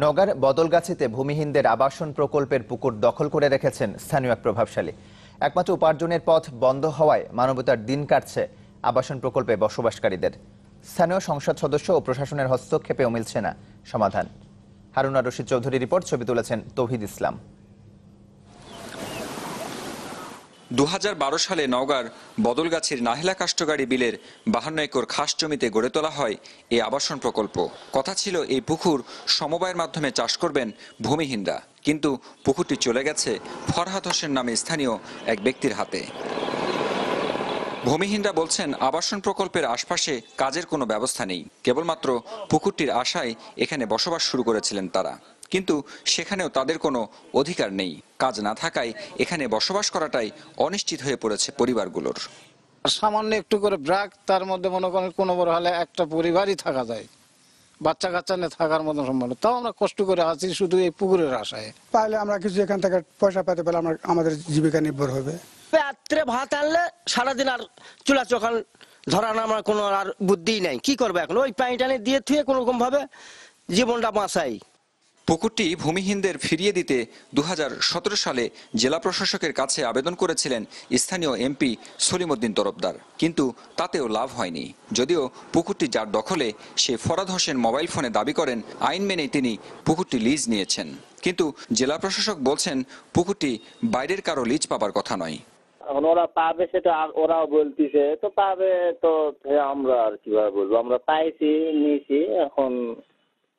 নওগাঁর বদলগাছিতে ভূমিহীনদের আবাসন প্রকল্পের পুকুর দখল করে রেখেছেন স্থানীয় এক প্রভাবশালী। একমাত্র উপার্জনের পথ বন্ধ হওয়ায় মানবতার দিন কাটছে আবাসন প্রকল্পে বসবাসকারীদের। স্থানীয় সংসদ সদস্য ও প্রশাসনের হস্তক্ষেপেও মিলছে না সমাধান। হারুনা রশিদ চৌধুরী রিপোর্ট, ছবি তুলেছেন তৌহিদ ইসলাম। 2012 সালে নওগাঁর বদলগাছির নাহিলা কাষ্টগাড়ি বিলের 52 একর খাস জমিতে গড়ে তোলা হয় এই আবাসন প্রকল্প। কথা ছিল এই পুকুর সমবায়ের মাধ্যমে চাষ করবেন ভূমিহীনরা, কিন্তু পুকুরটি চলে গেছে ফরহাদ হোসেন নামে স্থানীয় এক ব্যক্তির হাতে। ভূমিহীনরা বলছেন, আবাসন প্রকল্পের আশপাশে কাজের কোনো ব্যবস্থা নেই। কেবলমাত্র পুকুরটির আশায় এখানে বসবাস শুরু করেছিলেন তারা, কিন্তু সেখানেও তাদের কোনো অধিকার নেই। কাজ না থাকায় এখানে বসবাস করাটাই অনিশ্চিত হয়ে পড়েছে পরিবারগুলোর। সামান্য একটু করে ব্রাক, তার মধ্যে মনে করেন কোনো বড় হলে একটা পরিবারই থাকা যায়, বাচ্চা কাচ্চা নিয়ে থাকার মতো সম্ভব। তাও আমরা কষ্ট করে আছি শুধু এই পুকুরের আশায়। পাইলে আমরা কিছু এখান থেকে পয়সা পেতে পেলে আমাদের জীবিকা নির্ভর হবে। রাত্রে ভাত আনলে সারাদিন আর চুলা চোখান ধরান আমার কোনো আর বুদ্ধি নাই। কি করবে এখন? ওই পানি টানি দিয়ে থুয়ে কোনো রকম ভাবে জীবনটা বাঁচাই। পুকুরটি ভূমিহীনদের ফিরিয়ে দিতে 2017 সালে জেলা প্রশাসকের কাছে আবেদন করেছিলেন স্থানীয় এমপি সলিমউদ্দিন তরফদার, কিন্তু তাতেও লাভ হয়নি। যদিও পুকুরটি যার দখলে, সে ফরহাদ হোসেন মোবাইল ফোনে দাবি করেন আইন মেনে তিনি পুকুরটি লিজ নিয়েছেন, কিন্তু জেলা প্রশাসক বলছেন পুকুরটি বাইরের কারো লিজ পাবার কথা নয়। এখন ওরা পাবে সেটা ওরাও বলতেছে, তো পাবে তো আমরা আর কিভাবে বলবো, আমরা পাইছি নিয়েছি, এখন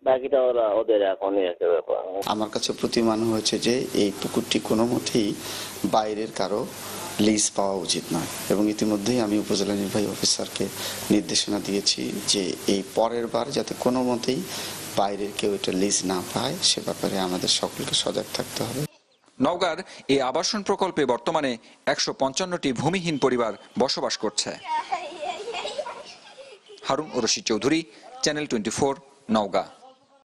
বাকিটা ওরা ওদের এখন ব্যাপার। আমার কাছে প্রতিমান হয়েছে যে এই পুকুরটি কোনো মতেই বাইরের কারো লিজ পাওয়া উচিত নয়, এবং ইতিমধ্যেই আমি উপজেলা নির্বাহী অফিসারকে নির্দেশনা দিয়েছি যে এই পরের বার যাতে কোনো মতেই বাইরের কেউ এটা লিজ না পায়, সে ব্যাপারে আমাদের সকলকে সজাগ থাকতে হবে। নওগাঁর এই আবাসন প্রকল্পে বর্তমানে 155টি ভূমিহীন পরিবার বসবাস করছে। হারুন রশিদ চৌধুরী, চ্যানেল 24, নওগাঁ।